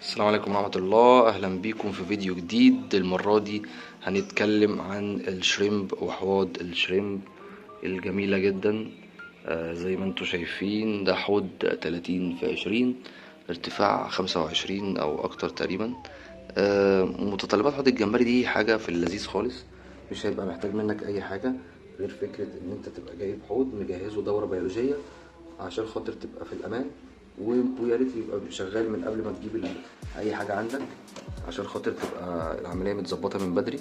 السلام عليكم ورحمة الله، أهلا بيكم في فيديو جديد. المرة دي هنتكلم عن الشريمب وحوض الشريمب الجميلة جدا. زي ما انتوا شايفين ده حوض 30 في 20، ارتفاع 25 أو أكتر تقريبا. متطلبات حوض الجمبري دي حاجة في اللذيذ خالص، مش هيبقى محتاج منك أي حاجة غير فكرة إن أنت تبقى جايب حوض مجهزه دورة بيولوجية عشان خاطر تبقى في الأمان. ويا ريت يبقى شغال من قبل ما تجيب اي حاجه عندك عشان خاطر تبقى العمليه متظبطه من بدري.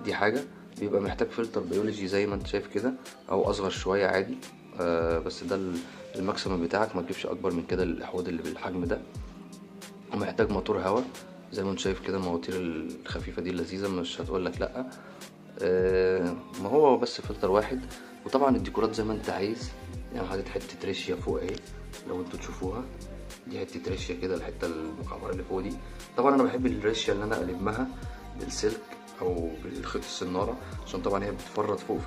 دي حاجه. بيبقى محتاج فلتر بيولوجي زي ما انت شايف كده او اصغر شويه عادي. بس ده الماكسيمم بتاعك، ما تجيبش اكبر من كده الاحواض اللي بالحجم ده. ومحتاج موتور هواء زي ما انت شايف كده، المواتير الخفيفه دي اللذيذه مش هتقول لك لا. ما هو بس فلتر واحد. وطبعا الديكورات زي ما انت عايز، يعني حاطط حته ريشيا فوق اهي لو انتوا تشوفوها، دي حته ريشيا كده، الحته المكعبره اللي فوق دي. طبعا انا بحب الريشيا اللي انا المها بالسلك او بالخيط السناره، عشان طبعا هي بتفرط فوق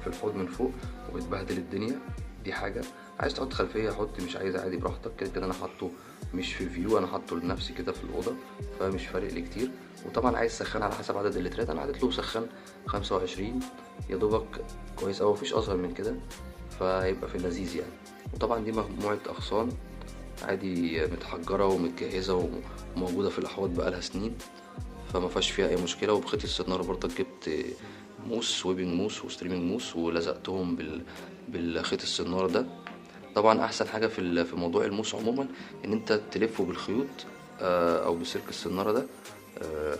في الحوض من فوق وبتبهدل الدنيا. دي حاجه. عايز تحط خلفيه حط، مش عايز عادي براحتك. كده كده انا حاطه مش في فيو، انا حاطه لنفسي كده في الاوضه، فمش فارق لي كتير. وطبعا عايز سخان على حسب عدد اللترات، انا عدد له سخان 25 يا دوبك، كويس اوي، مفيش اصغر من كده، فيبقى في اللذيذ يعني. وطبعا دي مجموعه اغصان عادي متحجره ومتجهزه وموجوده في الاحواض بقالها سنين، فما فيهاش فيها اي مشكله. وبخيط السناره برضك جبت موس، ويبنج موس وستريمنج موس، ولزقتهم بالخيط السناره ده. طبعا احسن حاجه في موضوع الموس عموما ان انت تلفه بالخيوط او بسلك السناره ده.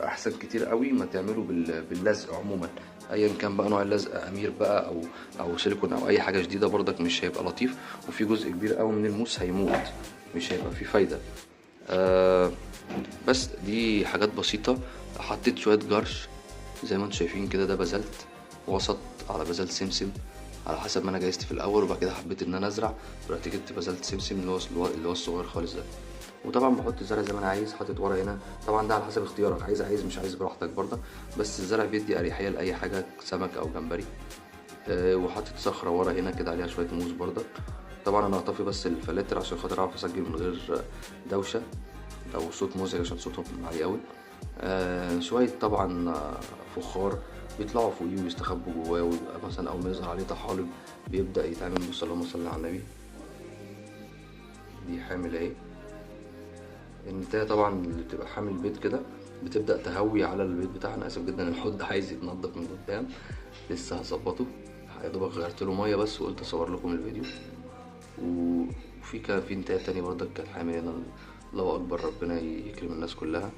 احسن كتير قوي ما تعمله باللزق عموما، ايا كان بقى نوع اللزق، امير بقى او سيليكون او اي حاجه جديده، برضك مش هيبقى لطيف. وفي جزء كبير قوي من الموس هيموت، مش هيبقى فيه فايده. آه بس دي حاجات بسيطه. حطيت شويه جرش زي ما انتم شايفين كده، ده بازلت وسط على بازلت سمسم على حسب ما انا جهزت في الاول. وبعد كده حبيت ان انا ازرع، رحت جبت بازلت سمسم اللي هو الصغير خالص ده. وطبعا بحط الزرع زي ما انا عايز، حاطط ورا هنا. طبعا ده على حسب اختيارك، عايز مش عايز براحتك برضه. بس الزرع بيدي اريحيه لاي حاجه، سمك او جمبري. وحاطط صخره ورا هنا كده عليها شويه موز برضه. طبعا انا هطفي بس الفلاتر عشان خاطر اعرف اسجل من غير دوشه او صوت مزعج عشان صوتهم عالي قوي. شويه طبعا فخار بيطلعوا فوقيه ويستخبوا جواه، ويبقى مثلا اول ما يظهر عليه طحالب بيبدا يتعمل. بص اللهم صل على النبي، دي حامل اهي. انت طبعا اللي بتبقى حامل البيت كده بتبدا تهوي على البيت بتاعها. انا اسف جدا الحوض ده عايز يتنضف من قدام، لسه هظبطه. يا دوبك غيرت له ميه بس وقلت اصور لكم الفيديو. كان في انتايه تاني برضك كانت حامل هنا. الله اكبر، ربنا يكرم الناس كلها.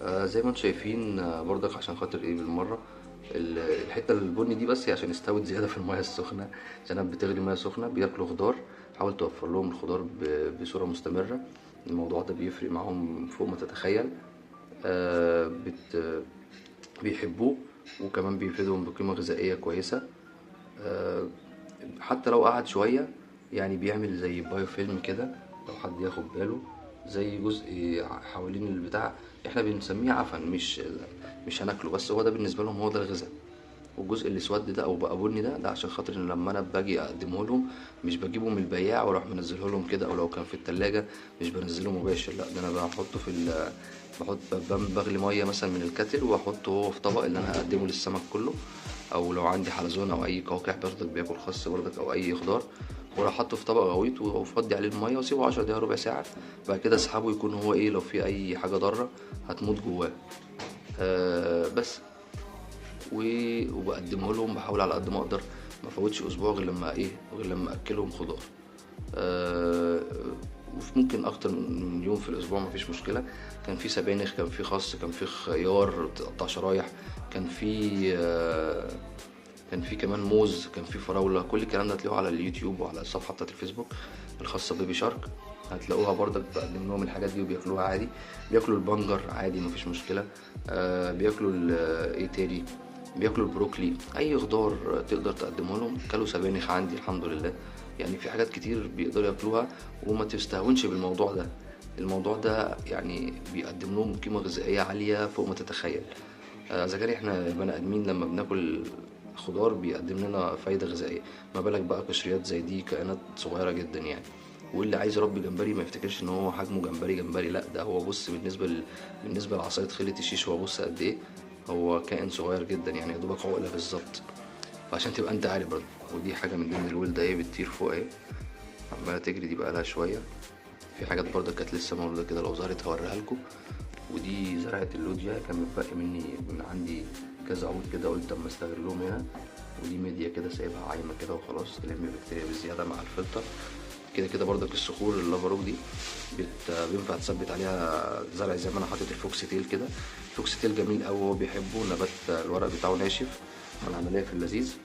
زي ما انتم شايفين. برضك عشان خاطر ايه بالمره، الحته البني دي بس هي عشان استوت زياده في الميه السخنه، عشان بتغلي ميه سخنه. بياكلوا خضار، حاول توفر لهم الخضار بصوره مستمره. الموضوع ده بيفرق معاهم فوق ما تتخيل. آه، بت بيحبوه، وكمان بيفيدهم بقيمة غذائية كويسة. آه، حتى لو قعد شوية يعني بيعمل زي بايو فيلم كده لو حد ياخد باله، زي جزء حوالين البتاع. احنا بنسميه عفن، مش هناكله، بس هو ده بالنسبة لهم هو ده الغذاء. والجزء الاسود ده او بقى بني ده عشان خاطر ان لما انا باجي اقدمه لهم مش بجيبه من البياع واروح منزله لهم كده، او لو كان في التلاجة مش بنزله مباشر، لا ده انا بحطه بحط بغلي ميه مثلا من الكاتل واحطه هو في طبق اللي انا هقدمه للسمك كله. او لو عندي حلزون او اي قواقع برضك بياكل خس برضك او اي خضار، واروح احطه في طبق غويط وافضي عليه الميه واسيبه 10 دقايق ربع ساعه. بعد كده اسحبه يكون هو ايه، لو في اي حاجه ضاره هتموت جواه. بس وبقدمه لهم، بحاول على قد ما اقدر ما فوتش اسبوع غير لما اكلهم خضار. آه، وفي ممكن اكتر من يوم في الاسبوع مفيش مشكله. كان في سبانخ، كان في خس، كان في خيار بتقطع شرايح، كان في كان في كمان موز، كان في فراوله. كل الكلام ده هتلاقوه على اليوتيوب وعلى الصفحه بتاعت الفيسبوك الخاصه ببيبي شارك، هتلاقوها برضك. بقدم لهم الحاجات دي وبياكلوها عادي. بياكلوا البنجر عادي مفيش مشكله. بياكلوا ايه تاني، بياكلوا البروكلي. اي خضار تقدر تقدمه لهم. كلوا سبانخ عندي الحمد لله. يعني في حاجات كتير بيقدروا ياكلوها، وما تستهونش بالموضوع ده. الموضوع ده يعني بيقدم لهم قيمة غذائية عالية فوق ما تتخيل. اذا كان احنا بني ادمين لما بناكل خضار بيقدم لنا فايدة غذائية، ما بالك بقى قشريات زي دي، كائنات صغيرة جدا يعني. واللي عايز يربي جمبري ما يفتكرش ان هو حجمه جمبري، لا ده هو بص بالنسبه لعصايه خيله الشيش، هو بص قد ايه، هو كائن صغير جدا يعني، يا دوبك عقله بالظبط. فعشان تبقى انت عارف برضه. ودي حاجه من ضمن الولده ايه بتطير فوق ايه، عماله تجري، دي بقالها شويه. في حاجات برضه كانت لسه مولوده كده، لو ظهرت هوريها لكم. ودي زرعه اللوجيا، كان متبقي مني من عندي كذا عود كده، قلت اما استغلهم هنا. ودي ميديا كده سايبها عايمه كده وخلاص، تلم بكتيريا بالزياده مع الفلتر. كده برضك الصخور اللافاروك دي بينفع تثبت عليها زرع، زي ما انا حاطط الفوكسيتيل كده. الفوكسيتيل جميل قوي، هو بيحبه، نبات الورق بتاعه ناشف، العمليه في اللذيذ.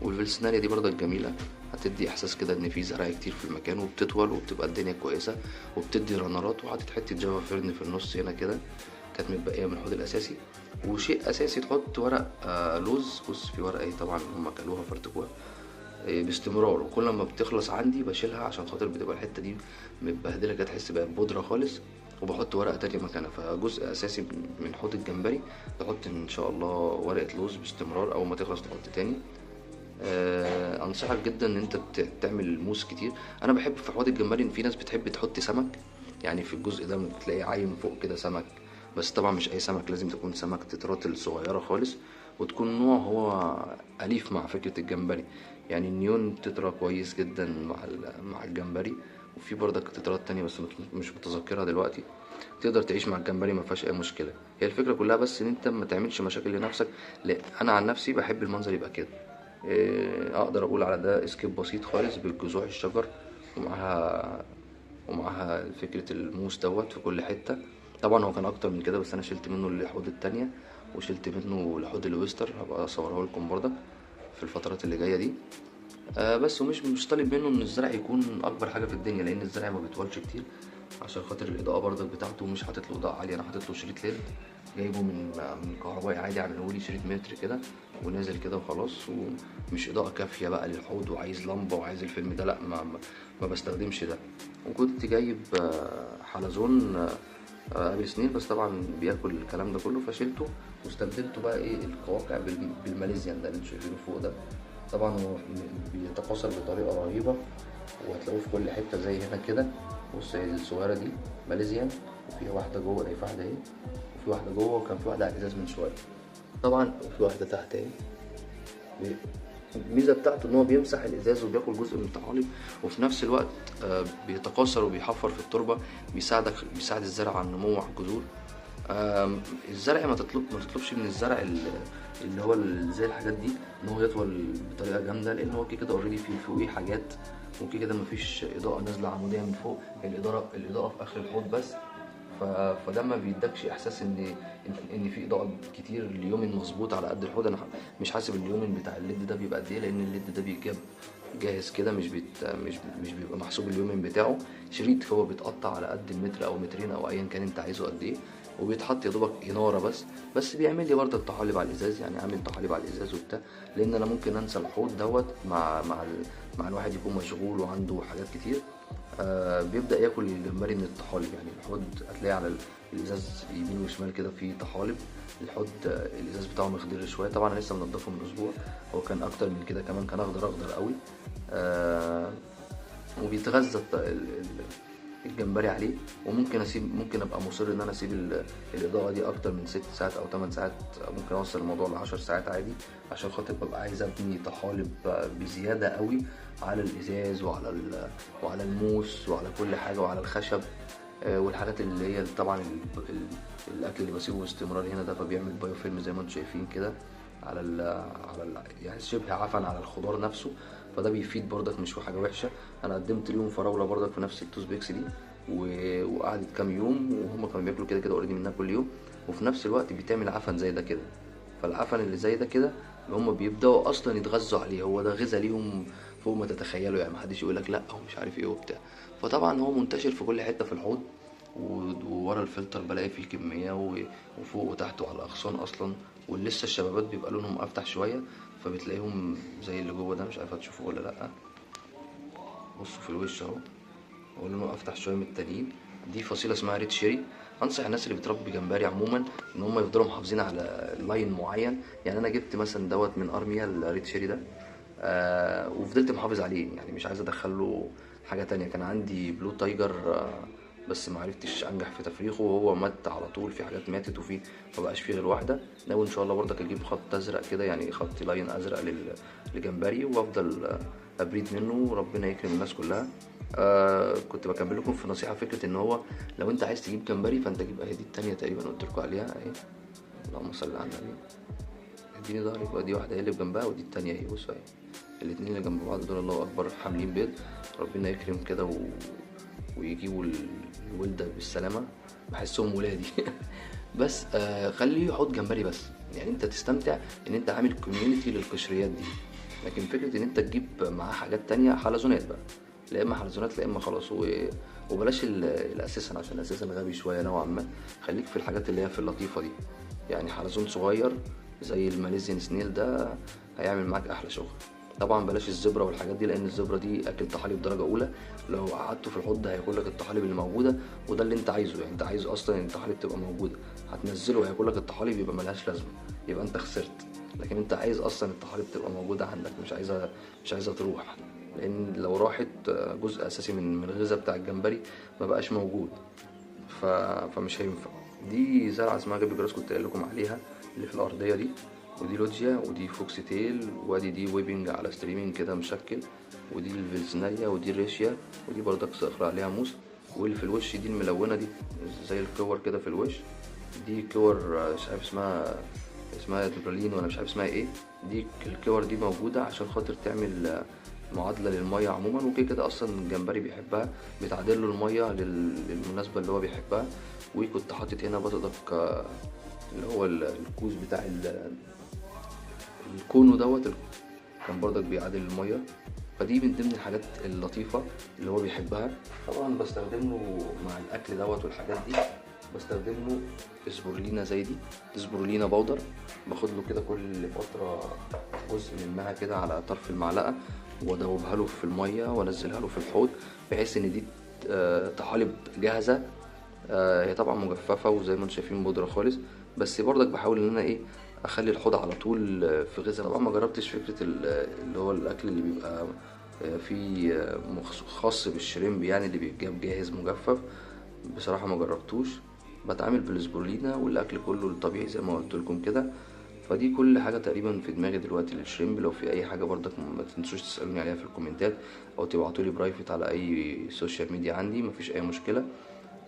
والفلسناريا دي برضك جميله، هتدي احساس كده ان في زرع كتير في المكان، وبتطول وبتبقى الدنيا كويسه، وبتدي رنرات. وحاطط حته جافا فيرن في النص هنا كده، كانت متبقيه من الحوض الاساسي. وشيء اساسي تحط ورق لوز. بص في ورقه ايه طبعا هم كلوها فرتكوها باستمرار، وكل ما بتخلص عندي بشيلها عشان خاطر بتبقى الحته دي متبهدله كده، تحس بقت بودره خالص، وبحط ورقه تانية مكانها. فجزء اساسي من حوض الجمبري تحط ان شاء الله ورقه لوز باستمرار، اول ما تخلص تحط تاني. انصحك جدا ان انت تعمل موس كتير. انا بحب في حوض الجمبري ان في ناس بتحب تحط سمك، يعني في الجزء ده بتلاقيه عايم فوق كده سمك، بس طبعا مش اي سمك، لازم تكون سمك تتراتل صغيره خالص، وتكون نوع هو اليف مع فكره الجمبري. يعني النيون تترا كويس جدا مع الجمبري. وفي برضك تترات تانية بس مش متذكرها دلوقتي، تقدر تعيش مع الجمبري ما فيهاش اي مشكله. هي الفكره كلها بس ان انت ما تعملش مشاكل لنفسك. لا انا عن نفسي بحب المنظر يبقى كده. اقدر اقول على ده اسكيب بسيط خالص بالجذوع الشجر، ومعاها فكرة الموس دوت في كل حتة. طبعا هو كان اكتر من كده، بس انا شلت منه الحوض التانية، وشلت منه لحوض الويستر، هبقى اصورها لكم برضك في الفترات اللي جاية دي. بس ومش طالب منه ان الزرع يكون اكبر حاجة في الدنيا، لان الزرع ما بيطولش كتير، عشان خاطر الاضاءة برضك بتاعته. مش حاطط له اضاءة عالية، انا حاطط له شريط ليد جايبه من كهربائي عادي، عامله لي شريط متر كده ونازل كده وخلاص. ومش اضاءة كافية بقى للحوض وعايز لمبة وعايز الفيلم ده، لا ما بستخدمش ده. وكنت جايب حلزون قبل سنين، بس طبعا بياكل الكلام ده كله فشلته، واستبدلته بقى ايه القواقع بالماليزيان ده اللي انتوا شايفينه فوق ده. طبعا هو بيتكاثر بطريقة رهيبة، وهتلاقوه في كل حتة زي هنا كده. بص الصغيرة دي ماليزيان، وفي واحدة جوه، في واحدة اهي، وفي واحدة جوه، وكان في واحدة على الإزاز من شوية طبعا، وفي واحدة تحت اهي. الميزه بتاعته ان هو بيمسح الازاز وبياكل جزء من الطحالب، وفي نفس الوقت بيتكاثر وبيحفر في التربه، بيساعد الزرع على النمو على الجذور. الزرع ما تطلبش من الزرع اللي هو زي الحاجات دي ان هو يطول بطريقه جامده، لان هو كده اوريدي في فوقيه حاجات، وكده مفيش اضاءه نازله عموديه من فوق، الاضاءه في اخر الحوض بس. فده ما بيدكش احساس ان في اضاءه كتير. اليومن مظبوط على قد الحوض. انا مش حاسب اليومن بتاع الليد ده بيبقى قد ايه، لان الليد ده بيتجاب جاهز كده، مش بيبقى محسوب اليومن بتاعه. شريط هو بيتقطع على قد المتر او مترين او ايا كان انت عايزه قد ايه، وبيتحط يا دوبك اناره بس بيعمل لي برضه الطحالب على الازاز، يعني عامل طحالب على الازاز وبتاع، لان انا ممكن انسى الحوض دوت مع الواحد يكون مشغول وعنده حاجات كتير. بيبدأ ياكل الجمبري من الطحالب. يعني الحوض هتلاقي على الازاز يمين وشمال كده في طحالب. الحوض الازاز بتاعه مخضر شويه، طبعا انا لسه منضفه من اسبوع، هو كان اكتر من كده كمان، كان اخضر قوي. وبيتغذى الجمبري عليه. ممكن ابقى مصر ان انا اسيب الاضاءه دي اكتر من 6 ساعات او 8 ساعات، ممكن اوصل الموضوع ل 10 ساعات عادي، عشان خاطر ببقى عايز ابني طحالب بزياده قوي على الازاز وعلى الموس وعلى كل حاجه وعلى الخشب. والحاجات اللي هي طبعا الاكل اللي بسيبه باستمرار هنا ده، فبيعمل بايو فيلم زي ما انتم شايفين كده يعني شبه عفن على الخضار نفسه. فده بيفيد برضك، مش حاجه وحشه. انا قدمت ليهم فراوله برضك في نفس التوز بيكس دي، وقعدت كام يوم، وهم كانوا بياكلوا كده اوريدي منها كل يوم، وفي نفس الوقت بتعمل عفن زي ده كده. فالعفن اللي زي ده كده هم بيبداوا اصلا يتغذوا عليه، هو ده غذا ليهم فوق ما تتخيلوا. يعني محدش يقول لك لا او مش عارف ايه وبتاع. فطبعا هو منتشر في كل حته في الحوض، وورا الفلتر بلاقي فيه كميه، وفوق وتحت وعلى الاغصان اصلا. ولسه الشبابات بيبقى لونهم افتح شويه، فبتلاقيهم زي اللي جوه ده، مش عارف هتشوفوه ولا لا. بصوا في الوش اهو، هو لونه افتح شويه من التانيين. دي فصيله اسمها ريد شيري. انصح الناس اللي بتربي جمبري عموما ان هم يفضلوا محافظين على لاين معين. يعني انا جبت مثلا دوت من ارميا الريد شيري ده، وفضلت محافظ عليه، يعني مش عايز ادخله حاجة تانية، كان عندي بلو تايجر بس معرفتش انجح في تفريخه، وهو مات على طول. في حاجات ماتت وفي مبقاش فيه غير واحدة. ناوي ان شاء الله برضك اجيب خط ازرق كده، يعني خط لاين ازرق لجمبري، وافضل ابريد منه وربنا يكرم الناس كلها. كنت بكمل لكم في نصيحة، فكرة ان هو لو انت عايز تجيب جمبري فانت جيب اهي دي التانية تقريبا قلت لكم عليها اهي. اللهم صل على النبي. اديني ظهرك، ودي واحدة هي اللي جنبها ودي التانية اهي، بصوا اهي. الاتنين اللي جنب بعض دول الله اكبر حاملين بيض. ربنا يكرم كده ويجيبوا الولدة بالسلامة. بحسهم ولادي. بس خليه يحط جمبري بس، يعني انت تستمتع ان انت عامل كوميونتي للقشريات دي. لكن فكرة ان انت تجيب معاه حاجات تانية حلزونات بقى، لا اما حلزونات لا اما خلاص وبلاش الاساسن، عشان الاساسن غبي شوية نوعا ما. خليك في الحاجات اللي هي في اللطيفة دي، يعني حلزون صغير زي الماليزيان سنيل ده هيعمل معاك احلى شغل. طبعا بلاش الزبرة والحاجات دي، لان الزبرة دي اكل طحالب درجة اولى. لو قعدته في الحوض ده هياكل لك الطحالب اللي موجودة، وده اللي انت عايزه. يعني انت عايز اصلا ان الطحالب تبقى موجودة، هتنزله وهياكل لك الطحالب يبقى ملهاش لازمة، يبقى انت خسرت. لكن انت عايز اصلا الطحالب تبقى موجودة عندك، مش عايزة تروح. لان لو راحت جزء اساسي من الغذاء بتاع الجمبري ما بقاش موجود. فمش هينفع. دي زرعة اسمها جابي جراس كنت قايل لكم عليها، اللي في الأرضية دي. ودي لوجيا، ودي فوكسي تيل، وادي دي ويبنج على ستريمينج كده مشكل. ودي الفلزنية، ودي الريشيا، ودي بردك صخرة عليها موس. واللي في الوش دي الملونة دي زي الكور كده في الوش. دي كور مش عارف اسمها دبرالين ولا مش عارف اسمها ايه. دي الكور دي موجودة عشان خاطر تعمل معادلة للمية عموما، وكده كده اصلا الجمبري بيحبها، بتعدل له المية للمناسبة اللي هو بيحبها. وكنت حاطط هنا بطدك اللي هو الكوز بتاع الكونو دوت، كان برضك بيعادل المية. فدي من ضمن الحاجات اللطيفة اللي هو بيحبها. طبعا بستخدمه مع الأكل دوت والحاجات دي، بستخدم له سبرولينا زي دي سبرولينا بودر. باخد له كده كل فترة جزء منها كده على طرف المعلقة، وادوبها له في المية وانزلها له في الحوض، بحيث ان دي طحالب جاهزة. هي طبعا مجففة وزي ما انتم شايفين بودرة خالص، بس برضك بحاول ان انا اخلي الحوض على طول في غذاء. طبعا ما جربتش فكرة اللي هو الاكل اللي بيبقى فيه خاص بالشريمب، يعني اللي بيتجاب جاهز مجفف. بصراحة ما جربتوش. بتعامل بالسبرولينا والاكل كله الطبيعي زي ما قلت لكم كده. فدي كل حاجة تقريبا في دماغي دلوقتي للشريمب. لو في اي حاجة برضك ما تنسوش تسألوني عليها في الكومنتات، او تبعتولي برايفت على اي سوشيال ميديا عندي، مفيش اي مشكلة.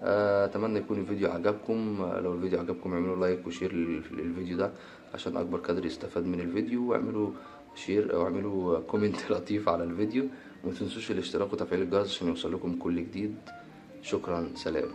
اتمنى يكون الفيديو عجبكم. لو الفيديو عجبكم اعملوا لايك وشير للفيديو ده عشان اكبر قدر يستفاد من الفيديو، واعملوا شير او اعملوا كومنت لطيف على الفيديو. وما تنسوش الاشتراك وتفعيل الجرس عشان يوصلكم كل جديد. شكرا، سلام.